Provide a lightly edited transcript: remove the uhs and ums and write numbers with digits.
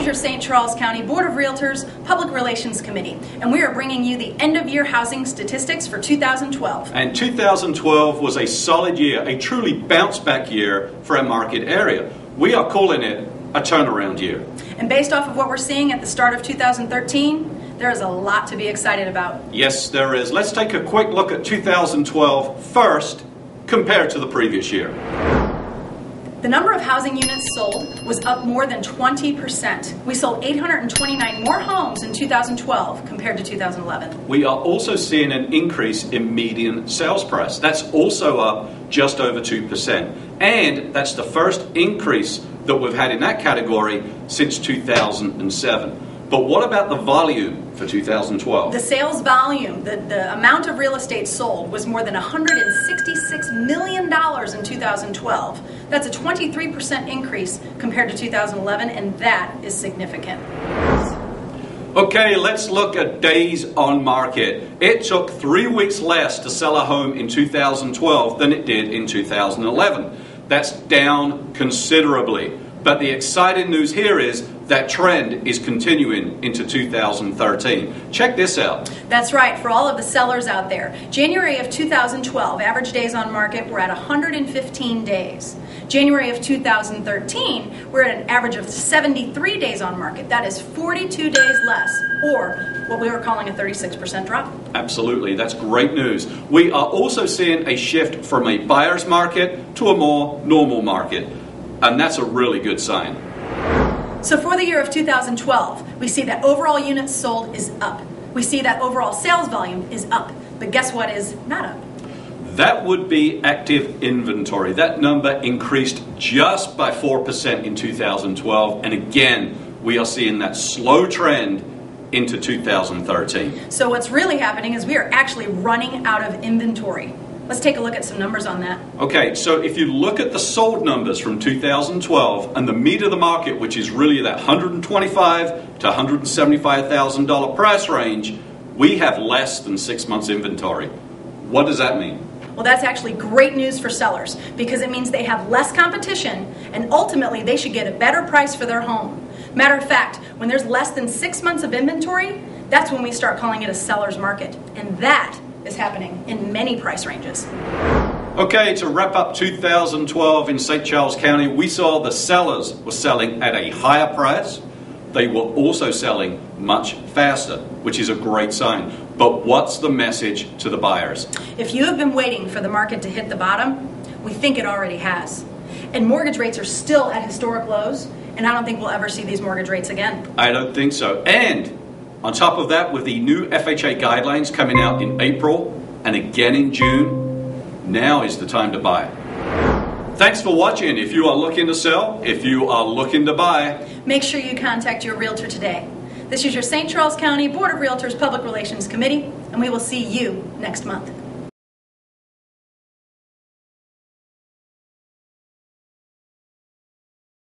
is your St. Charles County Board of Realtors Public Relations Committee, and we are bringing you the end-of-year housing statistics for 2012. And 2012 was a solid year, a truly bounce-back year for our market area. We are calling it a turnaround year. And based off of what we're seeing at the start of 2013, there is a lot to be excited about. Yes, there is. Let's take a quick look at 2012 first, compared to the previous year. The number of housing units sold was up more than 20%. We sold 829 more homes in 2012 compared to 2011. We are also seeing an increase in median sales price. That's also up just over 2%. And that's the first increase that we've had in that category since 2007. But what about the volume for 2012? The sales volume, the amount of real estate sold, was more than $166 million in 2012. That's a 23% increase compared to 2011, and that is significant. Okay, let's look at days on market. It took 3 weeks less to sell a home in 2012 than it did in 2011. That's down considerably. But the exciting news here is that trend is continuing into 2013. Check this out. That's right, for all of the sellers out there. January of 2012, average days on market were at 115 days. January of 2013, we're at an average of 73 days on market. That is 42 days less, or what we were calling a 36% drop. Absolutely, that's great news. We are also seeing a shift from a buyer's market to a more normal market, and that's a really good sign. So for the year of 2012, we see that overall units sold is up. We see that overall sales volume is up. But guess what is not up? That would be active inventory. That number increased just by 4% in 2012. And again, we are seeing that slow trend into 2013. So what's really happening is we are actually running out of inventory. Let's take a look at some numbers on that. Okay, so if you look at the sold numbers from 2012 and the meat of the market, which is really that $125,000 to $175,000 price range, we have less than 6 months inventory. What does that mean? Well, that's actually great news for sellers because it means they have less competition and ultimately they should get a better price for their home. Matter of fact, when there's less than 6 months of inventory, that's when we start calling it a seller's market. And that is happening in many price ranges. Okay, to wrap up 2012 in St. Charles County, we saw the sellers were selling at a higher price. They were also selling much faster, which is a great sign. But what's the message to the buyers? If you have been waiting for the market to hit the bottom, we think it already has. And mortgage rates are still at historic lows, and I don't think we'll ever see these mortgage rates again. I don't think so. And on top of that, with the new FHA guidelines coming out in April and again in June, now is the time to buy. Thanks for watching. If you are looking to sell, if you are looking to buy, make sure you contact your realtor today. This is your St. Charles County Board of Realtors Public Relations Committee, and we will see you next month.